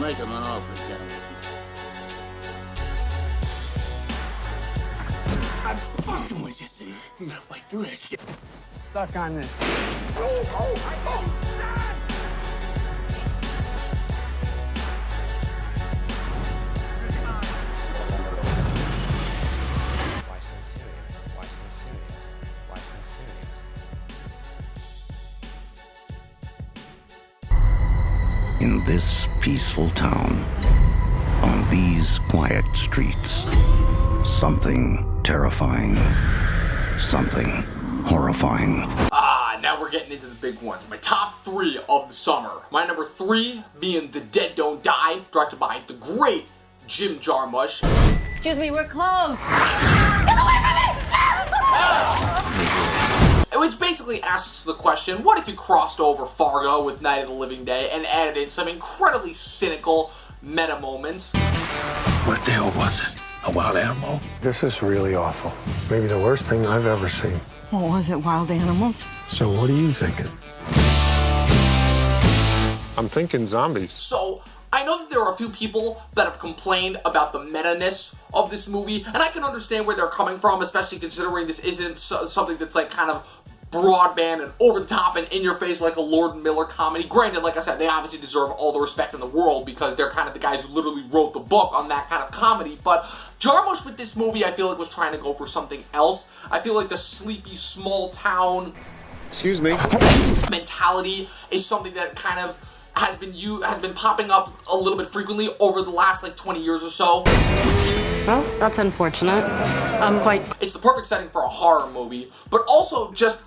make him an offer, Ken. I'm fucking with you, Steve. You gotta fight through that shit. Stuck on this. In this peaceful town, on these quiet streets, something terrifying, something horrifying. Now we're getting into the big ones. My top 3 of the summer. My number 3 being The Dead Don't Die, directed by the great Jim Jarmusch. Excuse me, we're closed. Get away from me! Which basically asks the question, what if you crossed over Fargo with Night of the Living Day and added in some incredibly cynical meta moments? What the hell was it? A wild animal? This is really awful. Maybe the worst thing I've ever seen. What was it, wild animals? So what are you thinking? I'm thinking zombies. So, I know that there are a few people that have complained about the meta-ness of this movie, and I can understand where they're coming from, especially considering this isn't something that's like kind of broadband and over the top and in your face like a Lord and Miller comedy. Granted, like I said, they obviously deserve all the respect in the world because they're kind of the guys who literally wrote the book on that kind of comedy, but Jarmusch with this movie I feel like was trying to go for something else. I feel like the sleepy small town Excuse me. mentality is something that kind of has been popping up a little bit frequently over the last like 20 years or so. Well, that's unfortunate. It's the perfect setting for a horror movie, but also just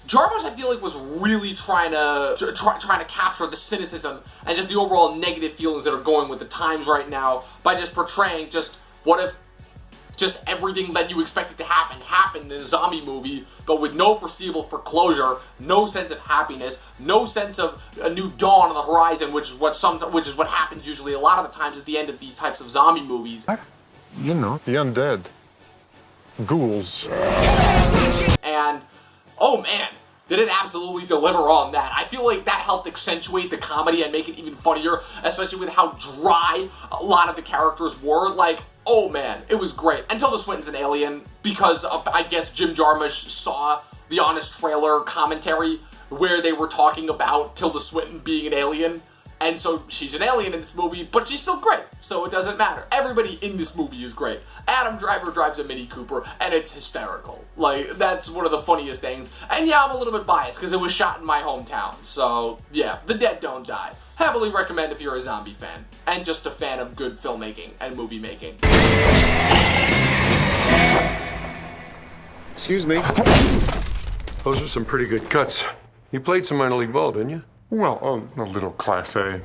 Jarmusch, I feel like, was really trying to capture the cynicism and just the overall negative feelings that are going with the times right now by just portraying just what if just everything that you expected to happen happened in a zombie movie, but with no foreseeable foreclosure, no sense of happiness, no sense of a new dawn on the horizon, which is what happens usually a lot of the times at the end of these types of zombie movies. You know, the undead. Ghouls. And, oh man, did it absolutely deliver on that. I feel like that helped accentuate the comedy and make it even funnier, especially with how dry a lot of the characters were. Like, oh man, it was great. And Tilda Swinton's an alien because I guess Jim Jarmusch saw the Honest Trailer commentary where they were talking about Tilda Swinton being an alien. And so she's an alien in this movie, but she's still great, so it doesn't matter. Everybody in this movie is great. Adam Driver drives a Mini Cooper, and it's hysterical. Like, that's one of the funniest things. And yeah, I'm a little bit biased, because it was shot in my hometown. So, yeah, The Dead Don't Die. Heavily recommend if you're a zombie fan, and just a fan of good filmmaking and movie making. Excuse me. Those are some pretty good cuts. You played some minor league ball, didn't you? Well, a little class A.